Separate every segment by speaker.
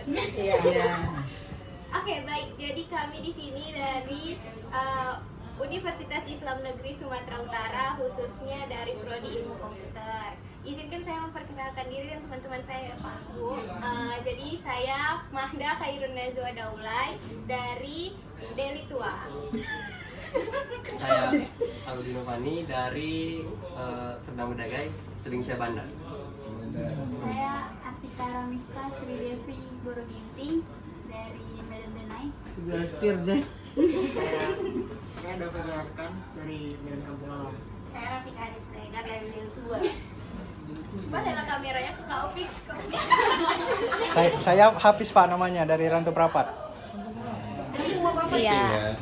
Speaker 1: Iya.
Speaker 2: Oke, baik. Jadi kami di sini dari Universitas Islam Negeri Sumatera Utara, khususnya dari Prodi Ilmu Komputer. Izinkan saya memperkenalkan diri dan teman-teman saya, Pak Bu. Jadi saya Mahda Khairun Nazwa Daulay dari Deli Tua.
Speaker 3: Saya Aldino Fani dari Serdang Bedagai, Telingsia Bandar.
Speaker 4: Saya Artika Ramista Sri Devi Boroginting dari Medan Denai.
Speaker 1: Sebelah Pirjai.
Speaker 5: Saya David Yarkan dari Medan Kampung Alam.
Speaker 2: Saya Rafika Adisregar dari Deli Tua. Mbak, ada kameranya ke Kak Opis.
Speaker 6: Saya Hafiz Pak namanya dari Rantau Prapat.
Speaker 2: Iya.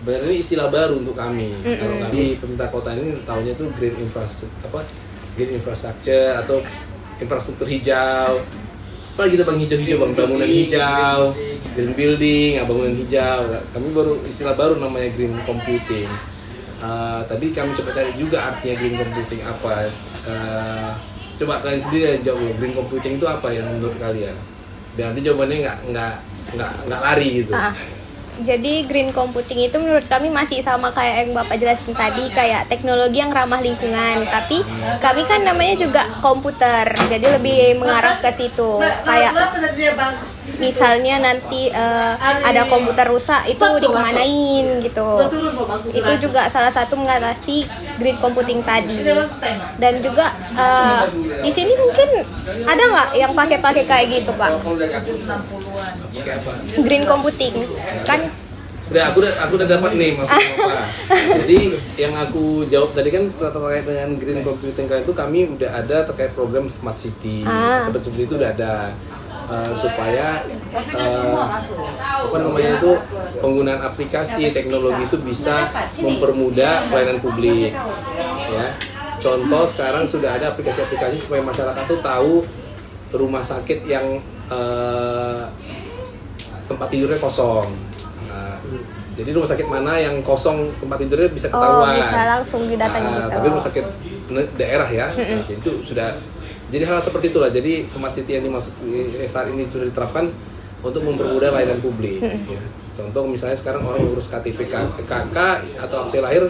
Speaker 7: Sebenarnya ini istilah baru untuk kami. Kalau kami pemerintah kota ini tahunya itu green infrastructure atau infrastruktur hijau. Apalagi kita bang hijau-hijau, bang bangunan hijau, green building, bangunan hijau. Kami baru istilah baru namanya green computing. Tadi kami coba cari juga artinya green computing apa. Coba kalian sendiri yang jawab green computing itu apa ya menurut kalian? Dan nanti jawabannya nggak lari gitu.
Speaker 2: Jadi green computing itu menurut kami masih sama kayak yang Bapak jelasin tadi, kayak teknologi yang ramah lingkungan. Tapi kami kan namanya juga komputer, jadi lebih mengarah ke situ. Kayak misalnya nanti ada komputer rusak, itu dikemanain gitu. Itu juga salah satu mengatasi green computing tadi. Dan juga di sini mungkin ada nggak yang pakai kayak gitu, Pak? Green computing kan
Speaker 7: Aku udah dapat nih maksudnya apa. Jadi yang aku jawab tadi kan terkait dengan green computing itu kami udah ada terkait program smart city. Seperti itu udah ada supaya itu penggunaan aplikasi teknologi itu bisa mempermudah pelayanan publik. Ya. Contoh sekarang sudah ada aplikasi-aplikasi supaya masyarakat tuh tahu rumah sakit yang tempat tidurnya kosong. Jadi rumah sakit mana yang kosong tempat tidurnya bisa ketahuan.
Speaker 2: bisa langsung didatangi gitu.
Speaker 7: Tapi rumah sakit daerah ya, jadi itu sudah. Jadi hal seperti itulah. Jadi smart city yang dimaksud saat ini sudah diterapkan untuk mempermudah layanan publik. Ya. Contoh misalnya sekarang orang urus KTP KK atau akte lahir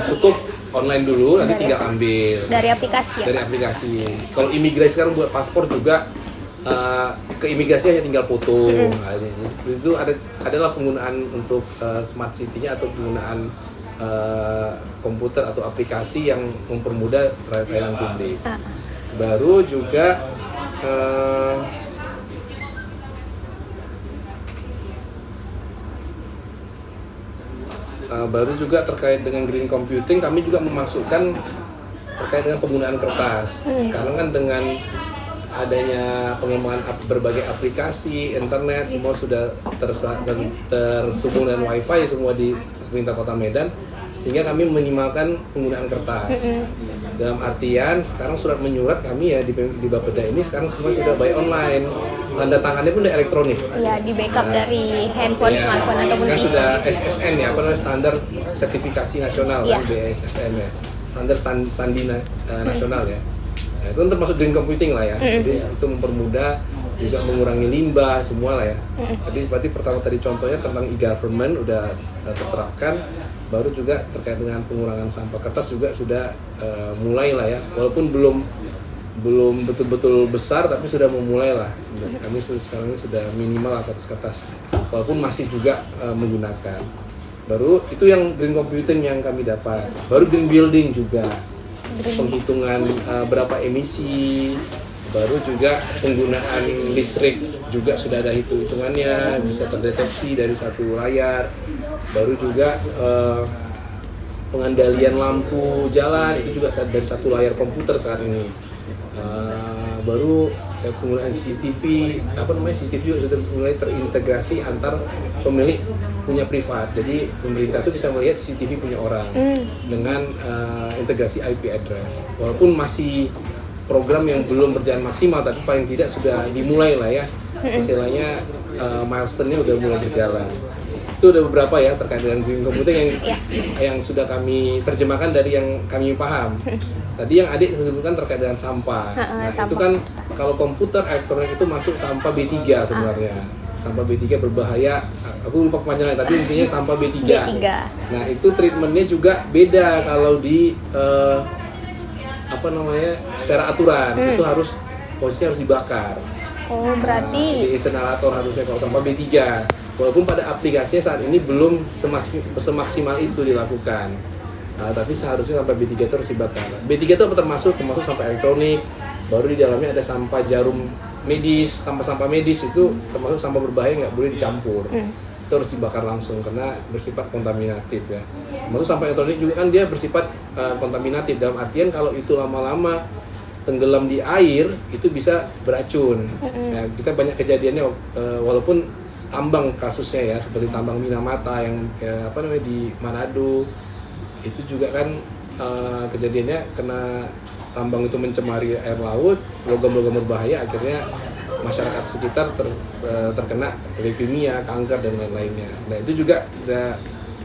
Speaker 7: cukup online dulu, nanti tinggal ambil
Speaker 2: Dari aplikasi ya,
Speaker 7: dari
Speaker 2: Pak?
Speaker 7: aplikasi. Kalau imigrasi sekarang buat paspor juga ke imigrasi hanya tinggal foto. Nah, itu adalah penggunaan untuk smart city-nya atau penggunaan komputer atau aplikasi yang mempermudah layanan publik. Baru juga terkait dengan green computing, kami juga memasukkan terkait dengan penggunaan kertas. Sekarang kan dengan adanya pengembangan berbagai aplikasi, internet, semua sudah tersambung dengan wifi semua di pemerintah Kota Medan, sehingga kami meminimalkan penggunaan kertas. Dalam artian sekarang surat menyurat kami ya di Bapeda ini sekarang semua sudah by online, tanda tangannya pun udah elektronik.
Speaker 2: Iya, di backup dari handphone, smartphone ataupun
Speaker 7: sekarang
Speaker 2: PC.
Speaker 7: sudah SSN ya, standar sertifikasi nasional kan, BSSN ya, standar sandi nasional ya. Nah, itu kan termasuk green computing lah ya. Jadi itu mempermudah juga mengurangi limbah semua lah ya. Jadi berarti pertama tadi contohnya tentang e-government udah terterapkan, baru juga terkait dengan pengurangan sampah kertas juga sudah mulai lah ya. Walaupun belum betul-betul besar tapi sudah memulai lah. Kami sekarang ini sudah minimal kertas-kertas. Walaupun masih juga menggunakan. Baru itu yang green computing yang kami dapat. Baru green building juga. Penghitungan berapa emisi, baru juga penggunaan listrik juga sudah ada hitungannya, bisa terdeteksi dari satu layar, baru juga pengandalian lampu jalan itu juga dari satu layar komputer saat ini, baru penggunaan CCTV, CCTV sudah mulai terintegrasi antar pemilik punya privat. Jadi pemerintah tuh bisa melihat CCTV punya orang dengan integrasi IP address. Walaupun masih program yang belum berjalan maksimal, tapi paling tidak sudah dimulai lah ya. Istilahnya milestone-nya udah mulai berjalan. itu ada beberapa ya terkait dengan green computing
Speaker 2: Iya.
Speaker 7: yang sudah kami terjemahkan dari yang kami paham. Tadi yang adik sebutkan terkait dengan sampah. Nah,
Speaker 2: sampah
Speaker 7: itu kan kalau komputer elektronik itu masuk sampah B3 sebenarnya. Sampah B3 berbahaya. Aku lupa kepanjangannya, tapi intinya sampah B3.
Speaker 2: B3.
Speaker 7: Nah, itu treatmentnya juga beda kalau di secara aturan. Itu posisinya harus dibakar.
Speaker 2: Oh, berarti
Speaker 7: Di insinerator harusnya kalau sampah B3. Walaupun pada aplikasinya saat ini belum semaksimal itu dilakukan. Tapi seharusnya sampah B3 itu harus dibakar. B3 itu termasuk sampah elektronik, baru di dalamnya ada sampah jarum medis, sampah medis itu termasuk sampah berbahaya, nggak boleh dicampur. Itu harus dibakar langsung karena bersifat kontaminatif ya. Termasuk sampah elektronik juga kan dia bersifat kontaminatif, dalam artian kalau itu lama-lama tenggelam di air itu bisa beracun. Ya, kita banyak kejadiannya walaupun tambang kasusnya ya, seperti tambang Minamata yang di Manado itu juga kan kejadiannya kena tambang itu mencemari air laut, logam-logam berbahaya, akhirnya masyarakat sekitar terkena leukemia, kanker dan lain-lainnya. Nah itu juga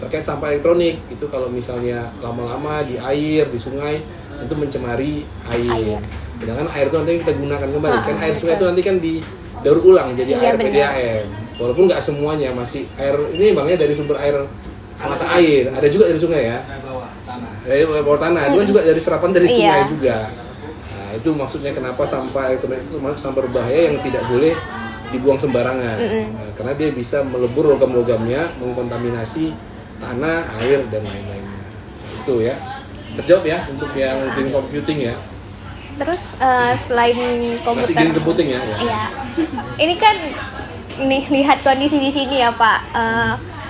Speaker 7: terkait sampah elektronik, itu kalau misalnya lama-lama di air, di sungai itu mencemari air. Sedangkan air itu nanti kita gunakan kembali, kan air sungai itu nanti kan didaur ulang jadi air PDAM. Walaupun nggak semuanya, masih air ini bangnya dari sumber air mata air, ada juga dari sungai ya. Dari bawah tanah, itu juga dari serapan dari sungai juga. Nah, itu maksudnya kenapa sampah elektronik itu termasuk sampah berbahaya yang tidak boleh dibuang sembarangan. Nah, karena dia bisa melebur logam-logamnya, mengkontaminasi tanah, air dan lain-lainnya. Itu ya. Terjawab ya untuk yang green computing ya.
Speaker 2: terus selain komputer.
Speaker 7: Masih green computing ya?
Speaker 2: Iya. Ini kan nih lihat kondisi di sini ya Pak.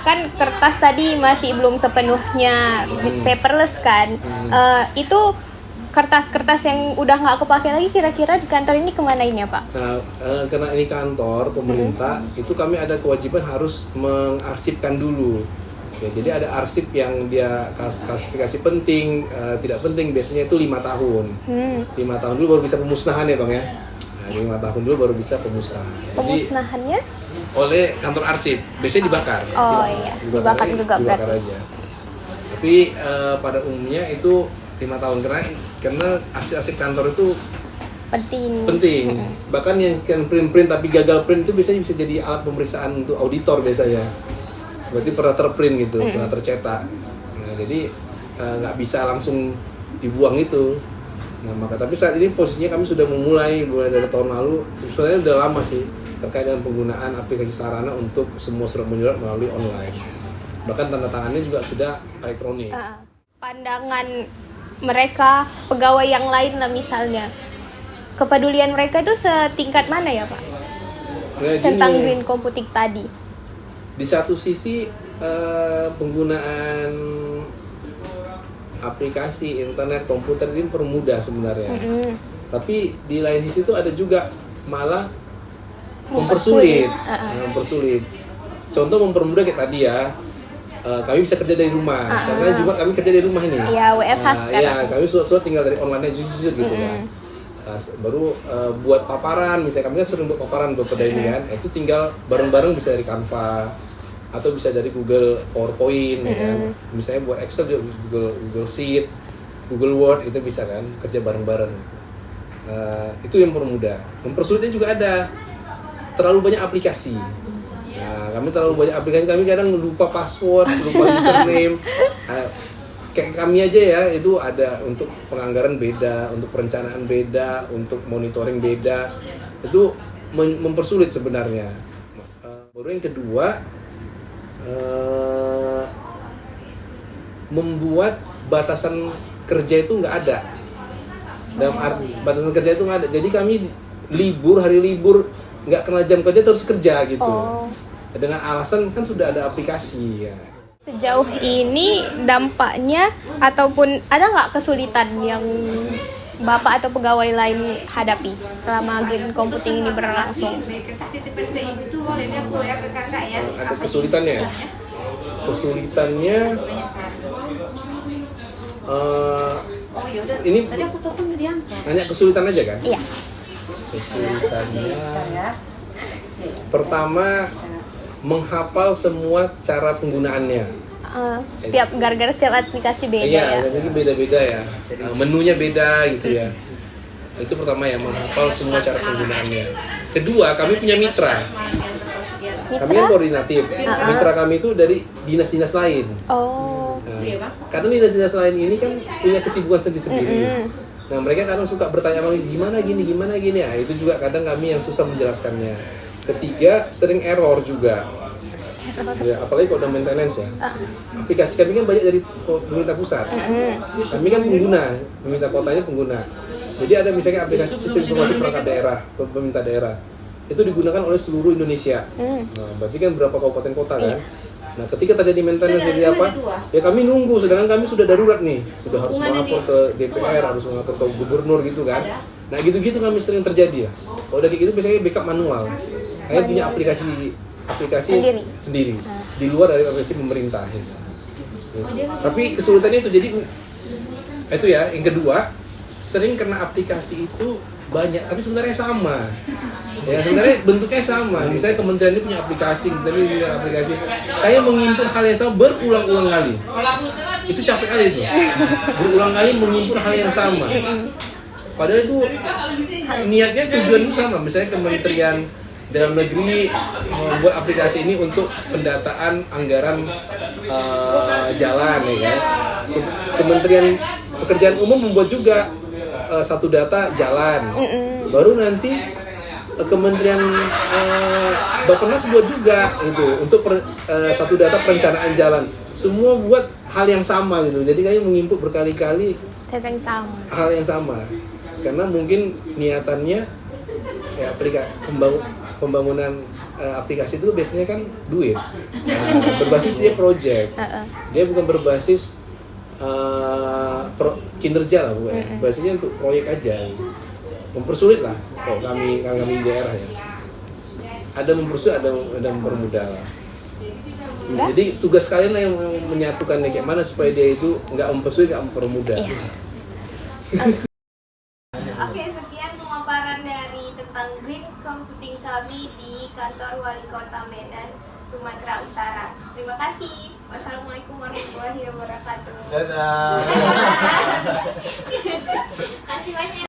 Speaker 2: Kan kertas tadi masih belum sepenuhnya paperless kan. Itu kertas-kertas yang udah nggak kepake lagi kira-kira di kantor ini kemanain ya Pak?
Speaker 7: Nah, karena ini kantor pemerintah, itu kami ada kewajiban harus mengarsipkan dulu. Ya, jadi ada arsip yang dia klasifikasi penting, tidak penting, biasanya itu 5 tahun. 5 tahun dulu baru bisa pemusnahan ya Bang ya. Nah, 5 tahun dulu baru bisa pemusnahan.
Speaker 2: Pemusnahannya?
Speaker 7: Jadi, oleh kantor arsip, biasanya dibakar.
Speaker 2: Oh iya, dibakar juga
Speaker 7: dibakar
Speaker 2: berarti.
Speaker 7: aja. Tapi pada umumnya itu 5 tahun karena arsip-arsip kantor itu penting. Bahkan yang print tapi gagal print itu biasanya bisa jadi alat pemeriksaan untuk auditor biasanya. Berarti pernah terprint gitu, pernah tercetak. Nah, jadi nggak bisa langsung dibuang itu. Nah, tapi saat ini posisinya kami sudah mulai dari tahun lalu, sebenarnya udah lama sih, terkait dengan penggunaan aplikasi sarana untuk semua surat menyurat melalui online. Bahkan tanda tangannya juga sudah elektronik.
Speaker 2: Pandangan mereka, pegawai yang lain lah misalnya, kepedulian mereka itu setingkat mana ya Pak?
Speaker 7: Nah,
Speaker 2: Tentang
Speaker 7: gini,
Speaker 2: green computing tadi.
Speaker 7: di satu sisi penggunaan aplikasi internet komputer ini permudah sebenarnya, tapi di lain sisi itu ada juga malah mempersulit. Contoh mempermudah kayak tadi ya, kami bisa kerja dari rumah, karena juga kami kerja dari rumah ini.
Speaker 2: Iya, WFH sekarang.
Speaker 7: Iya, kami surat tinggal dari online jujur gitu kan. Baru buat paparan, misalnya kami kan sering buat paparan beberapa ini kan, itu tinggal bareng-bareng bisa dari Canva atau bisa dari Google PowerPoint, ya kan? Misalnya buat Excel juga Google Sheet, Google Word itu bisa kan, kerja bareng-bareng. Itu yang permudah. Mempersulitnya juga ada terlalu banyak aplikasi. Nah, kami terlalu banyak aplikasi, kami kadang lupa password, lupa username. Kayak kami aja ya, itu ada untuk penganggaran beda, untuk perencanaan beda, untuk monitoring beda. Itu mempersulit sebenarnya. Baru yang kedua, membuat batasan kerja itu nggak ada. Batasan kerja itu nggak ada. Jadi kami hari libur nggak kena jam kerja terus kerja gitu. Dengan alasan kan sudah ada aplikasi ya.
Speaker 2: Sejauh ini dampaknya ataupun ada nggak kesulitan yang Bapak atau pegawai lain hadapi selama green computing ini berlangsung?
Speaker 7: Ada kesulitannya. Kesulitannya ini hanya kesulitan aja kan?
Speaker 2: Iya.
Speaker 7: Kesulitannya pertama menghafal semua cara penggunaannya.
Speaker 2: Gara-gara setiap aplikasi beda ya.
Speaker 7: Iya, jadi beda-beda ya. Menunya beda gitu ya. Itu pertama ya, menghafal semua cara penggunaannya. Kedua, kami punya mitra. Kami kan koordinatif. Mitra kami itu dari dinas-dinas lain.
Speaker 2: Oh.
Speaker 7: Nah, karena dinas-dinas lain ini kan punya kesibukan sendiri-sendiri. Nah, mereka kadang suka bertanya lagi gimana gini ya. Itu juga kadang kami yang susah menjelaskannya. Ketiga, sering error juga. Ya, apalagi kalau udah maintenance ya. Aplikasi kami kan banyak dari pemerintah pusat. Kami kan pemerintah kotanya pengguna. Jadi ada misalnya aplikasi sistem informasi perangkat daerah, pemerintah daerah. Itu digunakan oleh seluruh Indonesia. Nah, berarti kan berapa kabupaten kota kan? Nah, ketika terjadi maintenance jadi apa? Ya kami nunggu, sedangkan kami sudah darurat nih, sudah harus melapor ke DPR, harus melapor ke gubernur gitu kan. Nah, gitu-gitu kami sering terjadi ya. Kalau udah kayak gitu biasanya backup manual. Kami punya aplikasi sendiri di luar dari aplikasi pemerintah. Gitu. Tapi kesulitannya itu jadi itu ya. Yang kedua, sering karena aplikasi itu banyak, tapi sebenarnya sama. Ya sebenarnya bentuknya sama. Misalnya kementerian ini punya aplikasi, kayak mengimpun hal yang sama berulang-ulang kali. Itu capek kali itu. Berulang kali mengimpun hal yang sama. Padahal itu niatnya tujuan itu sama. Misalnya Kementerian Dalam Negeri membuat aplikasi ini untuk pendataan anggaran jalan ya kan. Kementerian Pekerjaan Umum membuat juga satu data jalan. Baru nanti Kementerian Bappenas buat juga itu untuk satu data perencanaan jalan. Semua buat hal yang sama gitu. Jadi kayaknya menginput berkali-kali hal yang sama. Karena mungkin niatannya ya pembangunan aplikasi itu biasanya kan duit. Berbasis dia project. Dia bukan berbasis kinerja lah bu. Basisnya untuk proyek aja. Mempersulit lah kalau kami di daerah ya. Ada mempersulit, ada mempermudah lah. Jadi tugas kalian lah yang menyatukannya kayak mana supaya dia itu nggak mempersulit, nggak mempermudah.
Speaker 2: Oke, sekian pemaparan dari tentang green computing kami di kantor Wali Kota Medan, Sumatera Utara. Terima kasih. Wassalamualaikum warahmatullahi wabarakatuh.
Speaker 7: Dadah.
Speaker 2: Kasih banyak.